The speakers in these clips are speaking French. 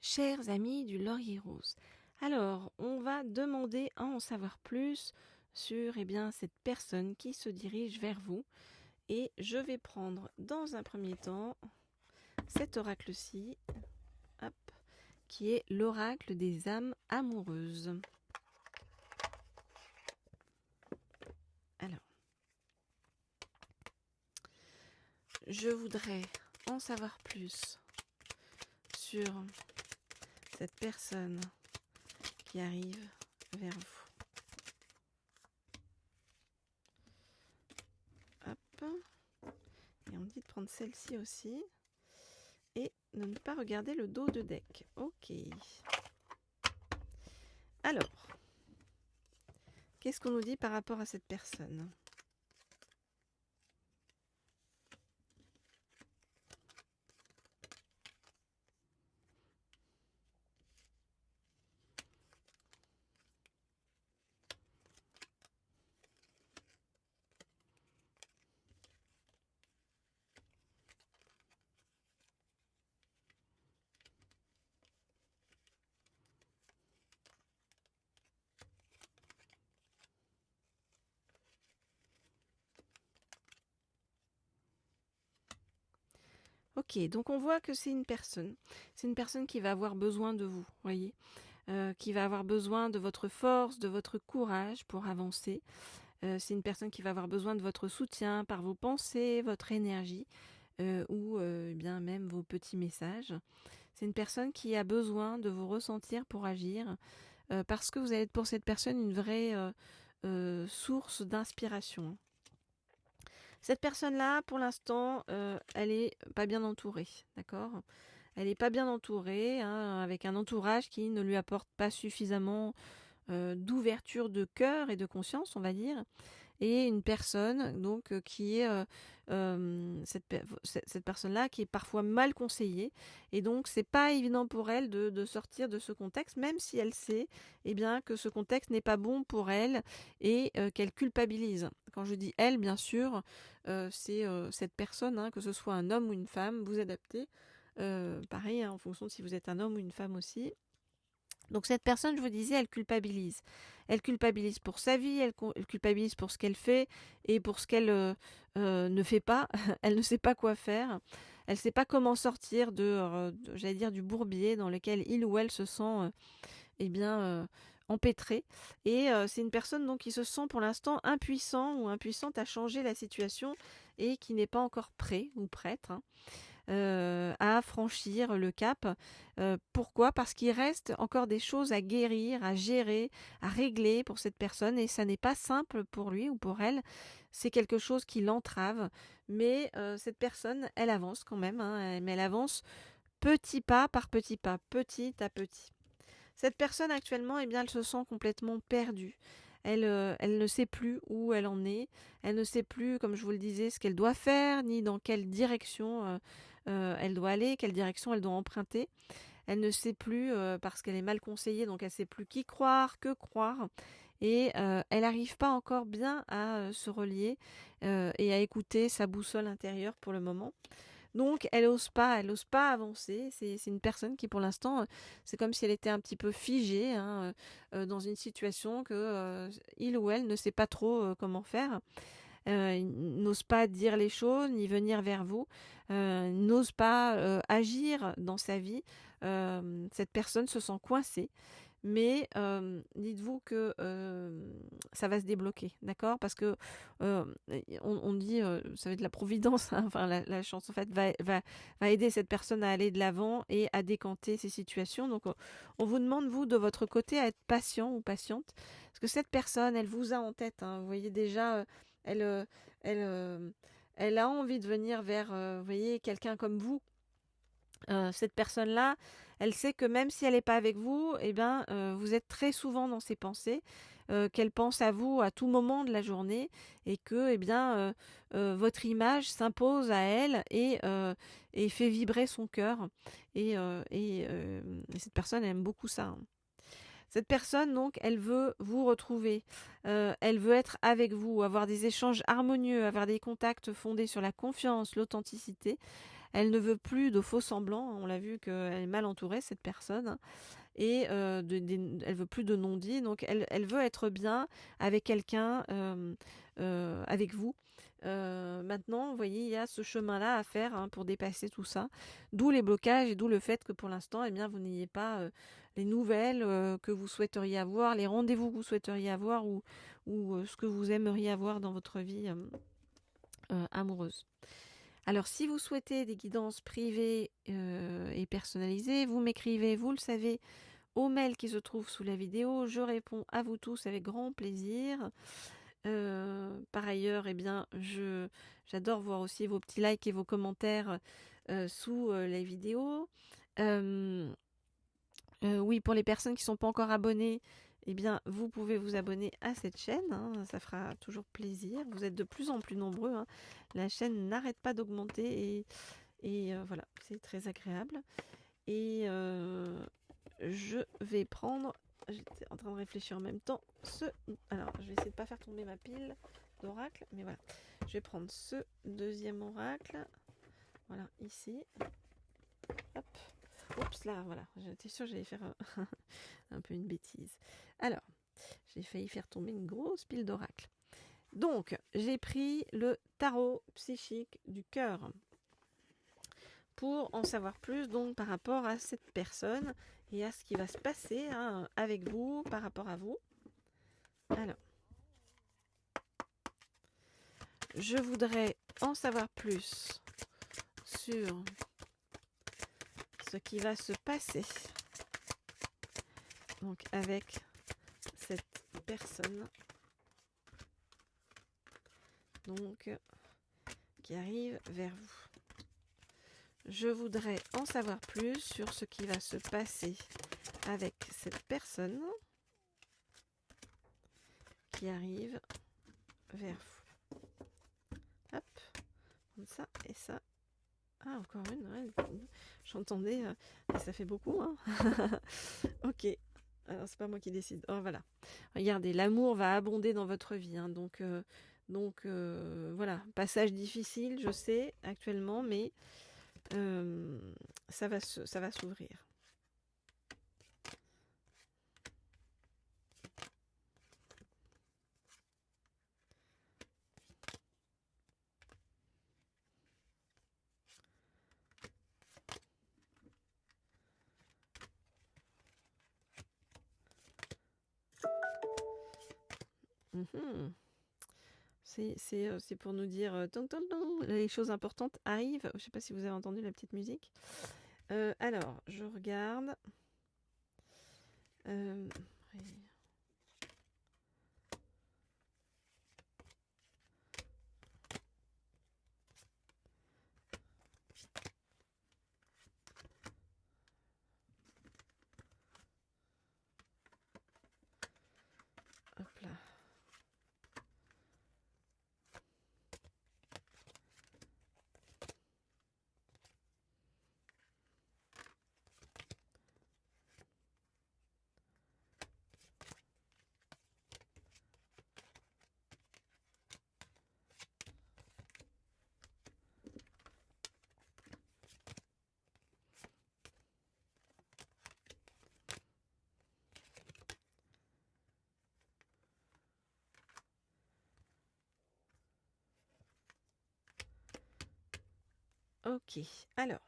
Chers amis du Laurier Rose, alors on va demander à en savoir plus sur cette personne qui se dirige vers vous et je vais prendre dans un premier temps cet oracle-ci, hop, qui est l'oracle des âmes amoureuses. Alors, je voudrais en savoir plus sur cette personne qui arrive vers vous. Hop. Et on me dit de prendre celle-ci aussi. Et de ne pas regarder le dos de deck. Ok. Alors, qu'est-ce qu'on nous dit par rapport à cette personne ? Ok, donc on voit que c'est une personne. C'est une personne qui va avoir besoin de vous, voyez, qui va avoir besoin de votre force, de votre courage pour avancer. C'est une personne qui va avoir besoin de votre soutien par vos pensées, votre énergie ou bien même vos petits messages. C'est une personne qui a besoin de vous ressentir pour agir parce que vous allez être pour cette personne une vraie source d'inspiration. Cette personne-là, pour l'instant, elle est pas bien entourée, d'accord ? Elle est pas bien entourée, hein, avec un entourage qui ne lui apporte pas suffisamment d'ouverture de cœur et de conscience, on va dire, et une personne donc qui est cette personne-là qui est parfois mal conseillée, et donc c'est pas évident pour elle de sortir de ce contexte, même si elle sait bien que ce contexte n'est pas bon pour elle et qu'elle culpabilise. Quand je dis elle, bien sûr, c'est cette personne, hein, que ce soit un homme ou une femme, vous adaptez. Pareil, hein, en fonction de si vous êtes un homme ou une femme aussi. Donc cette personne, je vous disais, elle culpabilise. Elle culpabilise pour sa vie, elle culpabilise pour ce qu'elle fait et pour ce qu'elle ne fait pas. Elle ne sait pas quoi faire. Elle ne sait pas comment sortir j'allais dire, du bourbier dans lequel il ou elle se sent empêtrée. Et c'est une personne donc qui se sent pour l'instant impuissant ou impuissante à changer la situation et qui n'est pas encore prêt ou prête, hein, à franchir le cap. Pourquoi ? Parce qu'il reste encore des choses à guérir, à gérer, à régler pour cette personne et ça n'est pas simple pour lui ou pour elle. C'est quelque chose qui l'entrave, mais cette personne, elle avance quand même, hein, mais elle avance petit pas par petit pas, petit à petit. Cette personne actuellement, elle se sent complètement perdue. Elle ne sait plus où elle en est. Elle ne sait plus, comme je vous le disais, ce qu'elle doit faire, ni dans quelle direction elle doit aller, quelle direction elle doit emprunter. Elle ne sait plus parce qu'elle est mal conseillée, donc elle ne sait plus qui croire, que croire. Et elle n'arrive pas encore bien à se relier et à écouter sa boussole intérieure pour le moment. Donc elle ose pas avancer. C'est une personne qui pour l'instant, c'est comme si elle était un petit peu figée, hein, dans une situation que il ou elle ne sait pas trop comment faire. Il n'ose pas dire les choses ni venir vers vous, n'ose pas agir dans sa vie. Cette personne se sent coincée. Mais dites-vous que ça va se débloquer, d'accord ? Parce que on dit, ça va être la providence, hein, enfin la chance en fait va aider cette personne à aller de l'avant et à décanter ces situations. Donc on vous demande, vous, de votre côté, à être patient ou patiente. Parce que cette personne, elle vous a en tête, hein, vous voyez déjà, elle, euh, elle, euh, elle a envie de venir vers, vous voyez, quelqu'un comme vous. Cette personne-là, elle sait que même si elle n'est pas avec vous, vous êtes très souvent dans ses pensées, qu'elle pense à vous à tout moment de la journée et que votre image s'impose à elle et fait vibrer son cœur. Et cette personne elle aime beaucoup ça, hein. Cette personne, donc, elle veut vous retrouver, elle veut être avec vous, avoir des échanges harmonieux, avoir des contacts fondés sur la confiance, l'authenticité. Elle ne veut plus de faux semblants. On l'a vu qu'elle est mal entourée, cette personne. Et elle veut plus de non-dits. Donc, elle veut être bien avec quelqu'un, avec vous. Maintenant, vous voyez, il y a ce chemin-là à faire hein, pour dépasser tout ça. D'où les blocages et d'où le fait que pour l'instant, eh bien, vous n'ayez pas les nouvelles que vous souhaiteriez avoir, les rendez-vous que vous souhaiteriez avoir ou ce que vous aimeriez avoir dans votre vie amoureuse. Alors, si vous souhaitez des guidances privées et personnalisées, vous m'écrivez, vous le savez, au mail qui se trouve sous la vidéo. Je réponds à vous tous avec grand plaisir. Par ailleurs, eh bien, j'adore voir aussi vos petits likes et vos commentaires sous les vidéos. Oui, pour les personnes qui ne sont pas encore abonnées, eh bien, vous pouvez vous abonner à cette chaîne. Hein, ça fera toujours plaisir. Vous êtes de plus en plus nombreux. Hein. La chaîne n'arrête pas d'augmenter et voilà, c'est très agréable. Et je vais prendre... J'étais en train de réfléchir en même temps. Alors, je vais essayer de ne pas faire tomber ma pile d'oracle. Mais voilà. Je vais prendre ce deuxième oracle. Voilà, ici. Hop. Oups, là, voilà. J'étais sûre que j'allais faire un peu une bêtise. Alors, j'ai failli faire tomber une grosse pile d'oracle. Donc, j'ai pris le tarot psychique du cœur pour en savoir plus donc par rapport à cette personne et à ce qui va se passer hein, avec vous, par rapport à vous. Alors, je voudrais en savoir plus sur ce qui va se passer donc avec cette personne donc qui arrive vers vous. Je voudrais en savoir plus sur ce qui va se passer avec cette personne qui arrive vers vous. Hop, comme ça et ça. Ah, encore une, ouais. J'entendais, ça fait beaucoup, hein. Ok, alors c'est pas moi qui décide. Oh, voilà. Regardez, l'amour va abonder dans votre vie, hein. Donc voilà, passage difficile, je sais, actuellement, mais ça va s'ouvrir. C'est pour nous dire les choses importantes arrivent. Je ne sais pas si vous avez entendu la petite musique. Alors, je regarde. Hop là. Ok, alors,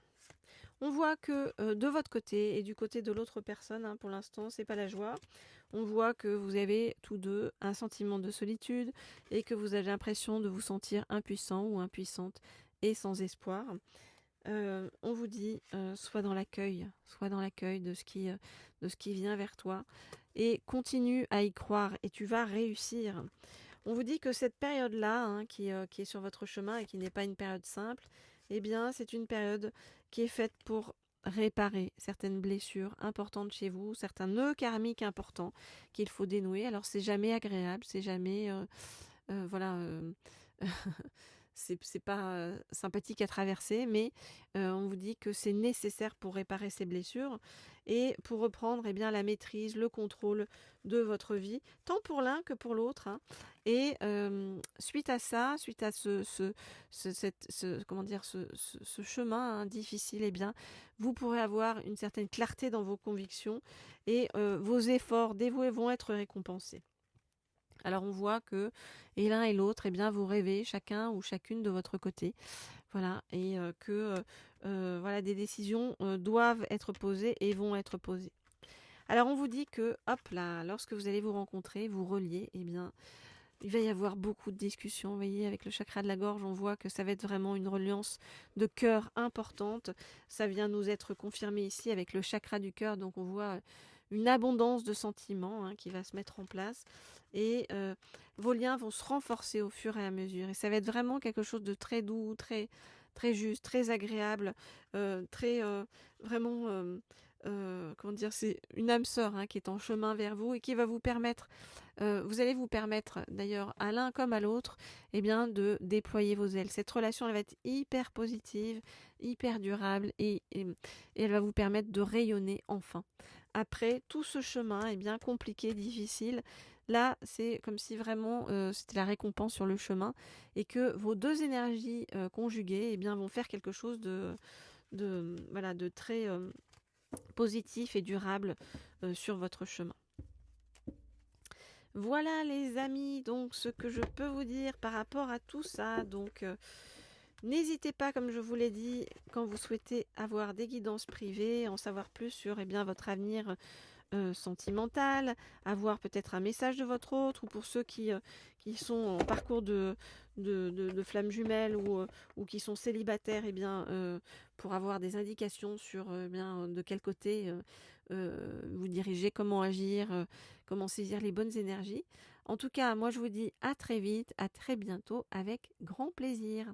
on voit que de votre côté et du côté de l'autre personne, hein, pour l'instant, c'est pas la joie. On voit que vous avez tous deux un sentiment de solitude et que vous avez l'impression de vous sentir impuissant ou impuissante et sans espoir. On vous dit, sois dans l'accueil de ce qui vient vers toi et continue à y croire et tu vas réussir. On vous dit que cette période-là, hein, qui est sur votre chemin et qui n'est pas une période simple, eh bien, c'est une période qui est faite pour réparer certaines blessures importantes chez vous, certains nœuds karmiques importants qu'il faut dénouer. Alors, c'est jamais agréable, c'est jamais, voilà, c'est pas, sympathique à traverser, mais on vous dit que c'est nécessaire pour réparer ces blessures et pour reprendre, eh bien, la maîtrise, le contrôle de votre vie, tant pour l'un que pour l'autre, hein. Et suite à ça, suite à comment dire? Ce chemin, hein, difficile, eh bien, vous pourrez avoir une certaine clarté dans vos convictions et vos efforts dévoués vont être récompensés. Alors on voit que et l'un et l'autre, eh bien, vous rêvez chacun ou chacune de votre côté. Voilà, et que voilà, des décisions doivent être posées et vont être posées. Alors on vous dit que, hop là, lorsque vous allez vous rencontrer, vous relier, eh bien, il va y avoir beaucoup de discussions. Vous voyez, avec le chakra de la gorge, on voit que ça va être vraiment une reliance de cœur importante. Ça vient nous être confirmé ici avec le chakra du cœur. Donc on voit une abondance de sentiments, hein, qui va se mettre en place. Et vos liens vont se renforcer au fur et à mesure. Et ça va être vraiment quelque chose de très doux, très, très juste, très agréable, très vraiment... comment dire, c'est une âme sœur, hein, qui est en chemin vers vous et qui va vous permettre, vous allez vous permettre d'ailleurs à l'un comme à l'autre, eh bien, de déployer vos ailes. Cette relation, elle va être hyper positive, hyper durable et elle va vous permettre de rayonner enfin. Après tout ce chemin, eh bien, compliqué, difficile, là, c'est comme si vraiment c'était la récompense sur le chemin et que vos deux énergies conjuguées, eh bien, vont faire quelque chose voilà, de très positif et durable sur votre chemin. Voilà les amis, donc ce que je peux vous dire par rapport à tout ça. Donc n'hésitez pas, comme je vous l'ai dit, quand vous souhaitez avoir des guidances privées, en savoir plus sur bien, votre avenir sentimental, avoir peut-être un message de votre autre, ou pour ceux qui sont en parcours de flammes jumelles ou qui sont célibataires, eh bien, pour avoir des indications sur bien, de quel côté vous dirigez, comment agir, comment saisir les bonnes énergies. En tout cas, moi je vous dis à très vite, à très bientôt, avec grand plaisir.